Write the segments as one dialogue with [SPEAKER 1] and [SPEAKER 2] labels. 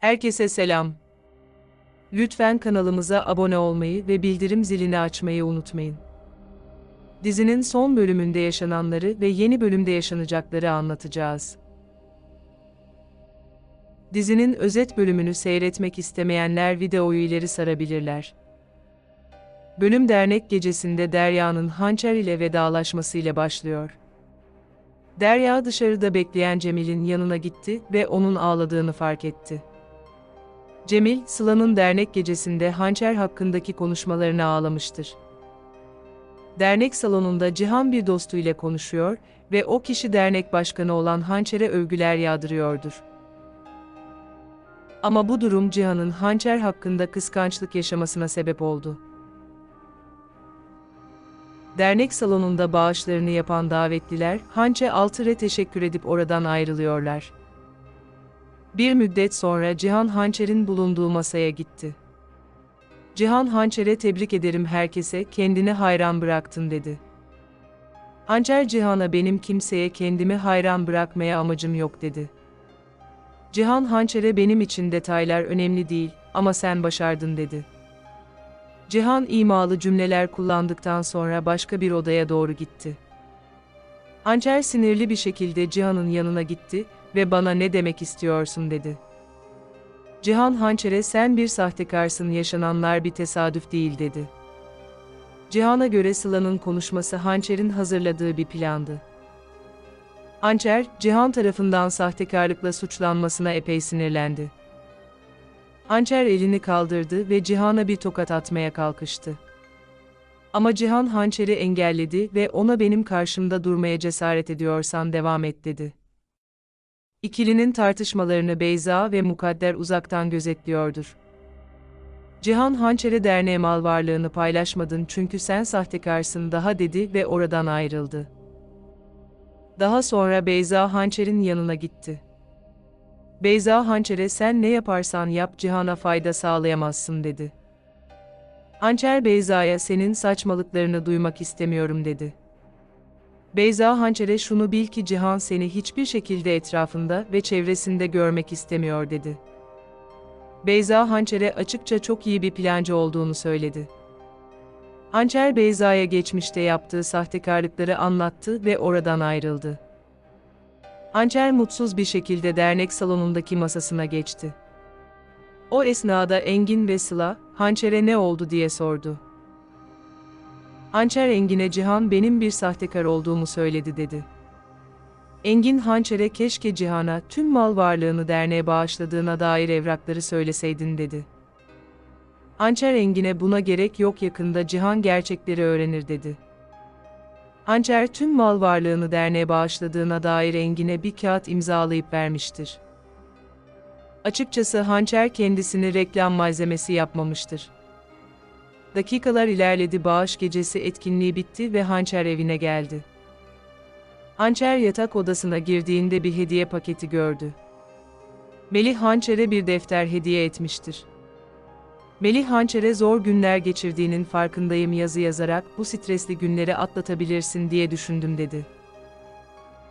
[SPEAKER 1] Herkese selam. Lütfen kanalımıza abone olmayı ve bildirim zilini açmayı unutmayın. Dizinin son bölümünde yaşananları ve yeni bölümde yaşanacakları anlatacağız. Dizinin özet bölümünü seyretmek istemeyenler videoyu ileri sarabilirler. Bölüm dernek gecesinde Derya'nın Hançer ile vedalaşmasıyla başlıyor. Derya dışarıda bekleyen Cemil'in yanına gitti ve onun ağladığını fark etti. Cemil, Sıla'nın dernek gecesinde Hançer hakkındaki konuşmalarına ağlamıştır. Dernek salonunda Cihan bir dostuyla konuşuyor ve o kişi dernek başkanı olan Hançer'e övgüler yağdırıyordur. Ama bu durum Cihan'ın Hançer hakkında kıskançlık yaşamasına sebep oldu. Dernek salonunda bağışlarını yapan davetliler, Hançer Altır'a teşekkür edip oradan ayrılıyorlar. Bir müddet sonra Cihan Hançer'in bulunduğu masaya gitti. Cihan Hançer'e tebrik ederim herkese kendini hayran bıraktın dedi. Hançer Cihan'a benim kimseye kendimi hayran bırakmaya amacım yok dedi. Cihan Hançer'e benim için detaylar önemli değil ama sen başardın dedi. Cihan imalı cümleler kullandıktan sonra başka bir odaya doğru gitti. Hançer sinirli bir şekilde Cihan'ın yanına gitti ve bana ne demek istiyorsun dedi. Cihan Hançer'e sen bir sahtekarsın yaşananlar bir tesadüf değil dedi. Cihan'a göre Sıla'nın konuşması Hançer'in hazırladığı bir plandı. Hançer, Cihan tarafından sahtekarlıkla suçlanmasına epey sinirlendi. Hançer elini kaldırdı ve Cihan'a bir tokat atmaya kalkıştı. Ama Cihan Hançer'i engelledi ve ona benim karşımda durmaya cesaret ediyorsan devam et dedi. İkilinin tartışmalarını Beyza ve Mukadder uzaktan gözetliyordur. Cihan Hançer'e derneğe mal varlığını paylaşmadın çünkü sen sahtekarsın daha dedi ve oradan ayrıldı. Daha sonra Beyza Hançer'in yanına gitti. Beyza Hançer'e sen ne yaparsan yap Cihan'a fayda sağlayamazsın dedi. Hançer Beyza'ya senin saçmalıklarını duymak istemiyorum dedi. Beyza Hançer'e şunu bil ki Cihan seni hiçbir şekilde etrafında ve çevresinde görmek istemiyor dedi. Beyza Hançer'e açıkça çok iyi bir plancı olduğunu söyledi. Hançer Beyza'ya geçmişte yaptığı sahtekarlıkları anlattı ve oradan ayrıldı. Hançer mutsuz bir şekilde dernek salonundaki masasına geçti. O esnada Engin ve Sıla, Hançer'e ne oldu diye sordu. Hançer Engin'e Cihan benim bir sahtekar olduğumu söyledi dedi. Engin Hançer'e keşke Cihan'a tüm mal varlığını derneğe bağışladığına dair evrakları söyleseydin dedi. Hançer Engin'e buna gerek yok yakında Cihan gerçekleri öğrenir dedi. Hançer tüm mal varlığını derneğe bağışladığına dair Engin'e bir kağıt imzalayıp vermiştir. Açıkçası Hançer kendisini reklam malzemesi yapmamıştır. Dakikalar ilerledi bağış gecesi etkinliği bitti ve Hançer evine geldi. Hançer yatak odasına girdiğinde bir hediye paketi gördü. Melih Hançer'e bir defter hediye etmiştir. Melih Hançer'e zor günler geçirdiğinin farkındayım yazı yazarak bu stresli günleri atlatabilirsin diye düşündüm dedi.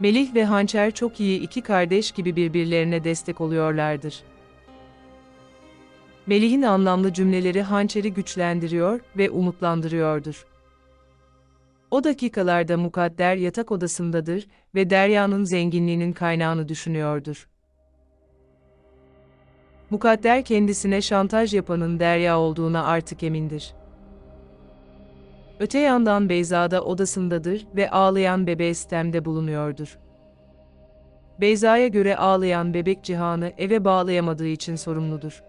[SPEAKER 1] Melih ve Hançer çok iyi iki kardeş gibi birbirlerine destek oluyorlardır. Melih'in anlamlı cümleleri Hançer'i güçlendiriyor ve umutlandırıyordur. O dakikalarda Mukadder yatak odasındadır ve Derya'nın zenginliğinin kaynağını düşünüyordur. Mukadder kendisine şantaj yapanın Derya olduğuna artık emindir. Öte yandan Beyza da odasındadır ve ağlayan bebeğe sitemde bulunuyordur. Beyza'ya göre ağlayan bebek Cihan'ı eve bağlayamadığı için sorumludur.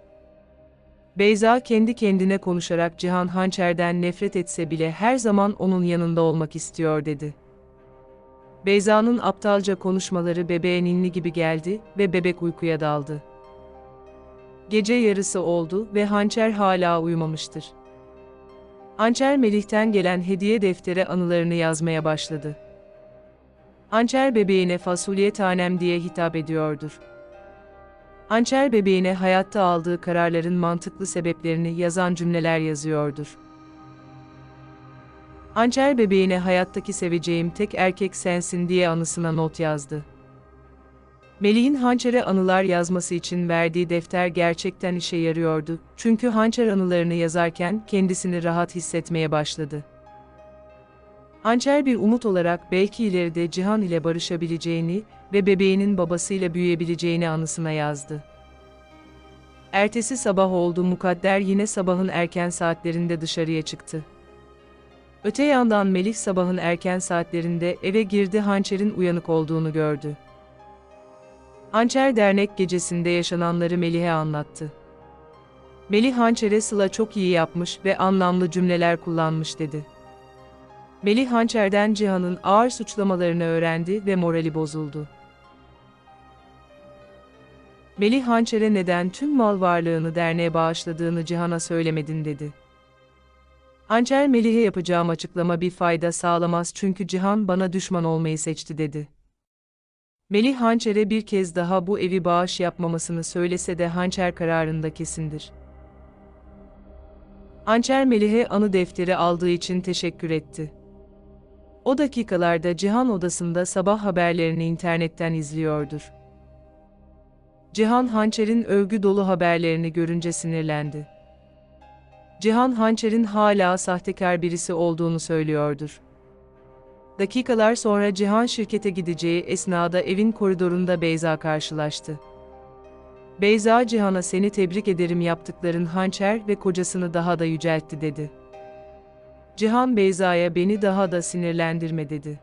[SPEAKER 1] Beyza kendi kendine konuşarak Cihan Hançer'den nefret etse bile her zaman onun yanında olmak istiyor dedi. Beyza'nın aptalca konuşmaları bebeğe ninni gibi geldi ve bebek uykuya daldı. Gece yarısı oldu ve Hançer hala uyumamıştır. Hançer Melih'ten gelen hediye deftere anılarını yazmaya başladı. Hançer bebeğine fasulye tanem diye hitap ediyordur. Hançer bebeğine hayatta aldığı kararların mantıklı sebeplerini yazan cümleler yazıyordur. Hançer bebeğine hayattaki seveceğim tek erkek sensin diye anısına not yazdı. Melih'in Hançer'e anılar yazması için verdiği defter gerçekten işe yarıyordu. Çünkü Hançer anılarını yazarken kendisini rahat hissetmeye başladı. Hançer bir umut olarak belki ileride Cihan ile barışabileceğini ve bebeğinin babasıyla büyüyebileceğini anısına yazdı. Ertesi sabah oldu, Mukadder yine sabahın erken saatlerinde dışarıya çıktı. Öte yandan Melih sabahın erken saatlerinde eve girdi, Hançer'in uyanık olduğunu gördü. Hançer dernek gecesinde yaşananları Melih'e anlattı. Melih Hançer'e "Sıla çok iyi yapmış ve anlamlı cümleler kullanmış" dedi. Melih Hançer'den Cihan'ın ağır suçlamalarını öğrendi ve morali bozuldu. Melih Hançer'e "Neden tüm mal varlığını derneğe bağışladığını Cihan'a söylemedin?" dedi. Hançer, "Melih'e yapacağım açıklama bir fayda sağlamaz çünkü Cihan bana düşman olmayı seçti" dedi. Melih Hançer'e bir kez daha bu evi bağış yapmamasını söylese de Hançer kararında kesindir. Hançer Melih'e anı defteri aldığı için teşekkür etti. O dakikalarda Cihan odasında sabah haberlerini internetten izliyordur. Cihan, Hançer'in övgü dolu haberlerini görünce sinirlendi. Cihan, Hançer'in hala sahtekar birisi olduğunu söylüyordur. Dakikalar sonra Cihan şirkete gideceği esnada evin koridorunda Beyza karşılaştı. Beyza, Cihan'a "Seni tebrik ederim, yaptıkların Hançer ve kocasını daha da yüceltti" dedi. Cihan Beyza'ya "Beni daha da sinirlendirme" dedi.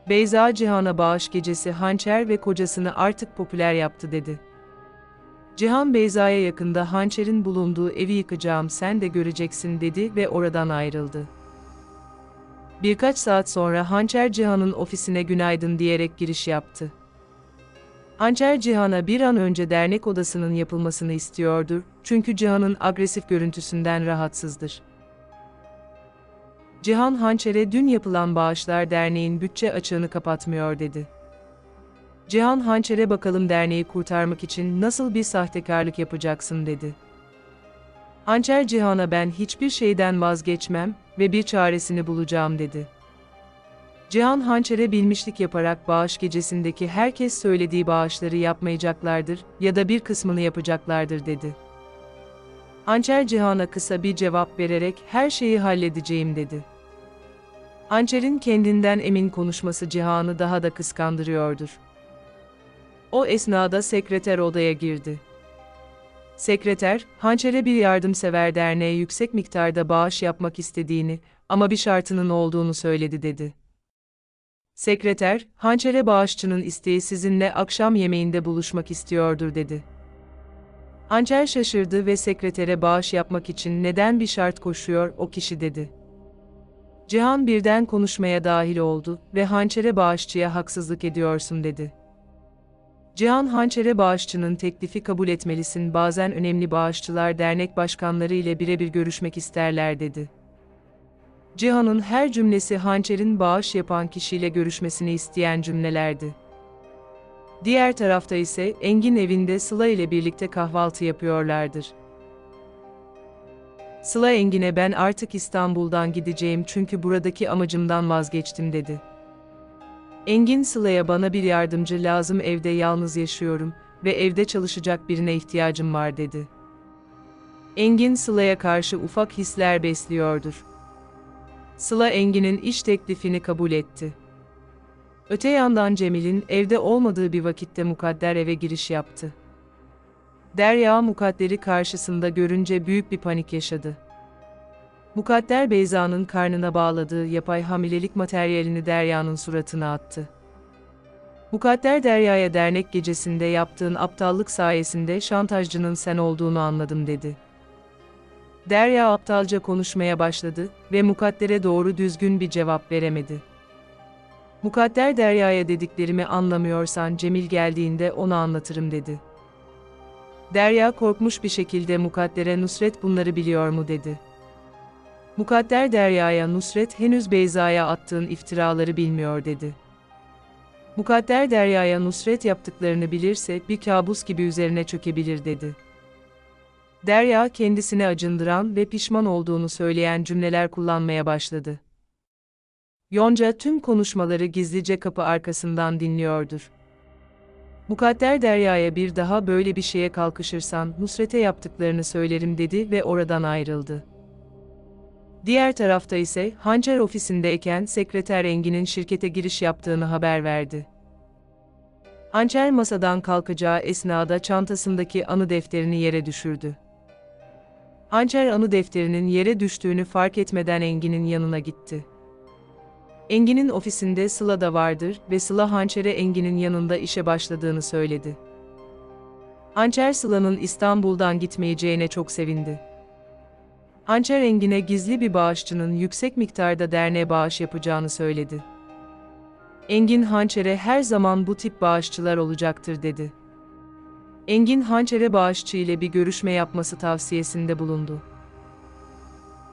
[SPEAKER 1] Beyza, Cihan'a "Bağış gecesi Hançer ve kocasını artık popüler yaptı" dedi. Cihan Beyza'ya "Yakında Hançer'in bulunduğu evi yıkacağım, sen de göreceksin" dedi ve oradan ayrıldı. Birkaç saat sonra Hançer Cihan'ın ofisine "Günaydın" diyerek giriş yaptı. Hançer, Cihan'a bir an önce dernek odasının yapılmasını istiyordu, çünkü Cihan'ın agresif görüntüsünden rahatsızdır. Cihan, Hançer'e "Dün yapılan bağışlar derneğin bütçe açığını kapatmıyor" dedi. Cihan, Hançer'e "Bakalım derneği kurtarmak için nasıl bir sahtekarlık yapacaksın" dedi. Hançer, Cihan'a "Ben hiçbir şeyden vazgeçmem ve bir çaresini bulacağım" dedi. Cihan, Hançer'e bilmişlik yaparak "Bağış gecesindeki herkes söylediği bağışları yapmayacaklardır ya da bir kısmını yapacaklardır" dedi. Hançer, Cihan'a kısa bir cevap vererek "Her şeyi halledeceğim" dedi. Hançer'in kendinden emin konuşması Cihan'ı daha da kıskandırıyordur. O esnada sekreter odaya girdi. Sekreter, Hançer'e bir yardımsever derneğe yüksek miktarda bağış yapmak istediğini ama bir şartının olduğunu söyledi dedi. Sekreter, Hançer'e "Bağışçının isteği sizinle akşam yemeğinde buluşmak istiyordur" dedi. Hançer şaşırdı ve sekretere bağış yapmak için neden bir şart koşuyor o kişi dedi. Cihan birden konuşmaya dahil oldu ve Hançer'e "Bağışçıya haksızlık ediyorsun" dedi. Cihan, Hançer'e "Bağışçının teklifi kabul etmelisin, bazen önemli bağışçılar dernek başkanları ile birebir görüşmek isterler" dedi. Cihan'ın her cümlesi Hançer'in bağış yapan kişiyle görüşmesini isteyen cümlelerdi. Diğer tarafta ise Engin evinde Sıla ile birlikte kahvaltı yapıyorlardır. Sıla Engin'e "Ben artık İstanbul'dan gideceğim çünkü buradaki amacımdan vazgeçtim" dedi. Engin Sıla'ya "Bana bir yardımcı lazım, evde yalnız yaşıyorum ve evde çalışacak birine ihtiyacım var" dedi. Engin Sıla'ya karşı ufak hisler besliyordur. Sıla Engin'in iş teklifini kabul etti. Öte yandan Cemil'in evde olmadığı bir vakitte Mukadder eve giriş yaptı. Derya, Mukadder'i karşısında görünce büyük bir panik yaşadı. Mukadder, Beyza'nın karnına bağladığı yapay hamilelik materyalini Derya'nın suratına attı. Mukadder, Derya'ya "Dernek gecesinde yaptığın aptallık sayesinde şantajcının sen olduğunu anladım" dedi. Derya aptalca konuşmaya başladı ve Mukadder'e doğru düzgün bir cevap veremedi. Mukadder, Derya'ya "Dediklerimi anlamıyorsan Cemil geldiğinde ona anlatırım" dedi. Derya korkmuş bir şekilde Mukadder'e "Nusret bunları biliyor mu?" dedi. Mukadder Derya'ya "Nusret henüz Beyza'ya attığın iftiraları bilmiyor" dedi. Mukadder Derya'ya "Nusret yaptıklarını bilirse bir kabus gibi üzerine çökebilir" dedi. Derya kendisine acındıran ve pişman olduğunu söyleyen cümleler kullanmaya başladı. Yonca tüm konuşmaları gizlice kapı arkasından dinliyordur. Mukadder Derya'ya bir daha böyle bir şeye kalkışırsan Nusret'e yaptıklarını söylerim dedi ve oradan ayrıldı. Diğer tarafta ise Hançer ofisindeyken sekreter Engin'in şirkete giriş yaptığını haber verdi. Hançer masadan kalkacağı esnada çantasındaki anı defterini yere düşürdü. Hançer anı defterinin yere düştüğünü fark etmeden Engin'in yanına gitti. Engin'in ofisinde Sıla da vardır ve Sıla Hançer'e Engin'in yanında işe başladığını söyledi. Hançer Sıla'nın İstanbul'dan gitmeyeceğine çok sevindi. Hançer Engin'e gizli bir bağışçının yüksek miktarda derneğe bağış yapacağını söyledi. Engin Hançer'e her zaman bu tip bağışçılar olacaktır dedi. Engin Hançer'e bağışçı ile bir görüşme yapması tavsiyesinde bulundu.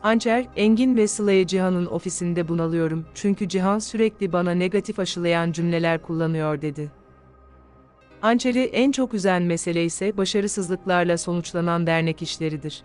[SPEAKER 1] Hançer, Engin ve Sıla'yı Cihan'ın ofisinde bunalıyorum çünkü Cihan sürekli bana negatif aşılayan cümleler kullanıyor dedi. Hançer'i en çok üzen mesele ise başarısızlıklarla sonuçlanan dernek işleridir.